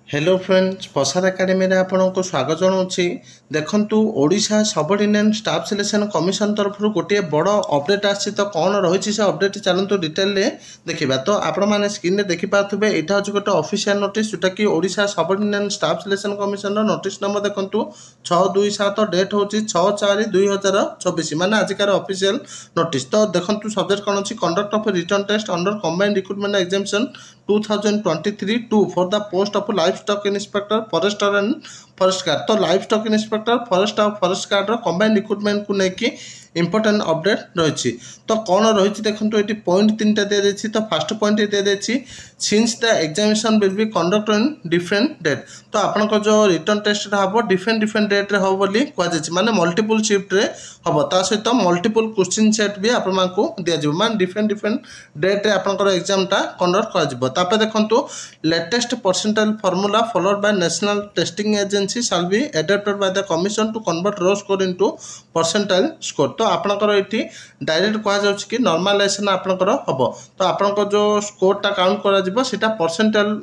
Hello friends प्रसाद academy रे आपको स्वागत जनाऊँगी। देखंतु Odisha subordinate staff selection commission तरफ गोटे बड़ अपडेट आसी तो कौन रही से अपडेट चलतु डिटेल देखा। तो आपण मैंने स्क्रीन में देखिपे यहाँ हूँ गोटे ऑफिशियल नोटिस जोटा कि Odisha subordinate staff selection commission notice number देखंतु 627 डेट हूँ 6/4/2024 माने आजिकार ऑफिशियल नोटिस। तो देखंतु सब्जेक्ट कौन अच्छी conduct of return test under combined recruitment examination 2023-2 for the post of life stock inspector forester and forest guard. तो लाइफ स्टॉक इंस्पेक्टर फॉरेस्ट और forest guard combined recruitment को लेकिन इंपोर्टेंट अपडेट रही। तो कौन रही देखो ये पॉइंट 3टा दी जाइए। तो फास्ट पॉइंट दी जाइए since the examination will be conduct in different date. तो आपन जो रिटर्न टेस्ट हम डिफरेंट डेट रे हम बोली कहुई माने मल्टीपल शिफ्ट रे हम ता सहित मल्टीपल क्वेश्चन सेट भी आपको दिज्व माने डिफरेंट डेट रे आपनकर एग्जाम टा कंडक्ट कर। देखो latest percentile formula followed by national testing agency shall be adapted by the commission to convert raw score into percentile score. तो आपनकर ये डायरेक्ट कहुच्छे कि नॉर्मलाइजेशन आपनकर हम। तो आपनकर जो स्कोर टा काउंट करा सेटा परसेंटाइल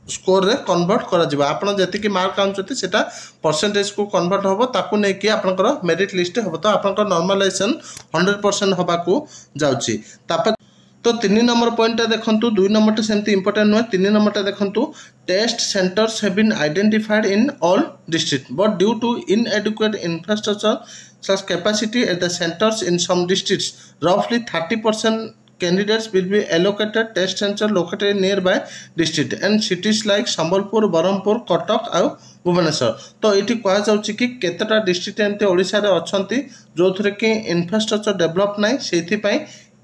स्कोर रे कन्वर्ट करा। आपन जति मार्क आनुचते सेटा परसेंटेज को कन्वर्ट हम ताकू नेकी आपनकर मेरिट लिस्ट हम। तो आपनकर नॉर्मलाइजेशन 100% होबाकू जाउची। तापर तो 3 नंबर पॉइंट देखूँ 2 नंबर सेमती इंपोर्टेंट नुहे। 3 नंबर देखूँ test centres have been identified in all district but due to inadequate infrastructure capacity at the centres in some districts रफली 30% candidates will be allocated test center located in nearby district and cities like Sambalpur Barhampur Cuttack और भुवनेश्वर। तो ये कहुच्छी कि केतटा district एमती ओडिशा रे अछंती जो थरे कि इंफ्रास्ट्रक्चर डेवलप नाई से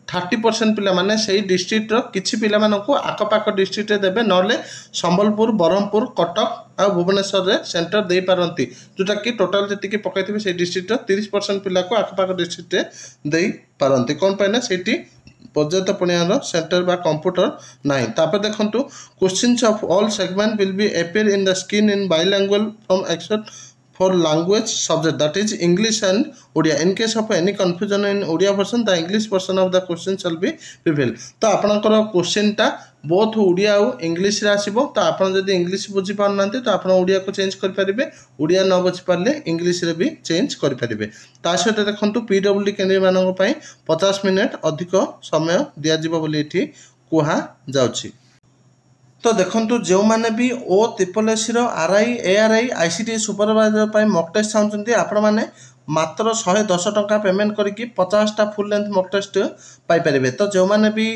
30% पिला माने से डिस्ट्रिक्ट किछि पिला मानको आकपाक डिस्ट्रिक्ट रे देबे नले संबलपुर बरहमपुर कटक और भुवनेश्वर रे सेंटर दे पारंती जोटा कि टोटल जति पकैथिबे से डिस्ट्रिक्ट 30% पिला को आकपाक डिस्ट्रिक्ट रे दे पारंती। कोन पैना सेठी पर्याप्त परिमाण सेंटर बा कंप्यूटर नाई। तापर देखंतु questions of all segment will be appear in the screen in bilingual from except for language subject that is English and Odia. In case of any confusion in Odia version the English version of the question shall be revealed। तो आपनकर question टा both Odia और English रे आसीबो। तो आपन जदि English बुझी पार नांते तो आपन ओडिया को चेंज कर परिबे, ओडिया न बुझी पारले इंग्लिश रे भी चेंज कर परिबे। ता सहित देखंतु पीडब्ल्यूडी कैंडिडेट मानन पई 50 मिनिट अधिक समय दिया जिवो बोली एठी कुहा जाउछि। तो देखंतु जो माने भी ओ ट्रिपल रो आरआई एआरआई आईसीटी सुपरवाइजर पाई मॉक टेस्ट चाहते आपण माने मात्र 110 टंका पेमेंट करके 50टा फुल लेंथ मॉक टेस्ट पाई परिबे। तो जो माने भी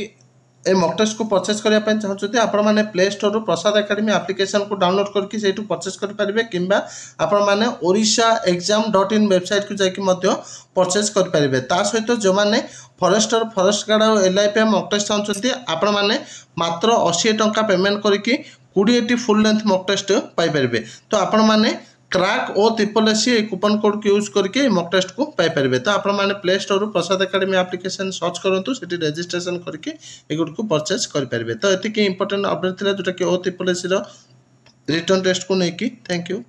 ए मॉक टेस्ट को परचेस करया पय चाहते आपण माने प्ले स्टोर रो प्रसाद एकेडमी एप्लिकेशन को डाउनलोड करके सेटू परचेस कर परिबे किंबा आपण माने orissa.exam.in वेबसाइट को जाके मध्य परचेस कर परिबे। ता सहित जो माने फॉरेस्टर फॉरेस्ट गार्ड और एलआईपी मॉक टेस्ट चाहते आपण माने मात्र 80 टंका पेमेंट करके 20टी फुल लेंथ मॉक टेस्ट पाई परिबे। तो आपण माने क्रैक ओ SSC कूपन कोड को यूज करके मॉक टेस्ट को पाई परिबे। तो आपण माने प्ले स्टोर प्रसाद एकेडमी एप्लिकेशन सर्च करंतु सेठी रजिस्ट्रेशन करके एगुड को परचेस कर परिबे। तो एति के इंपोर्टेंट अपडेट थिला जोटा कि ओ SSC रो रिटर्न टेस्ट को नेकी। Thank you.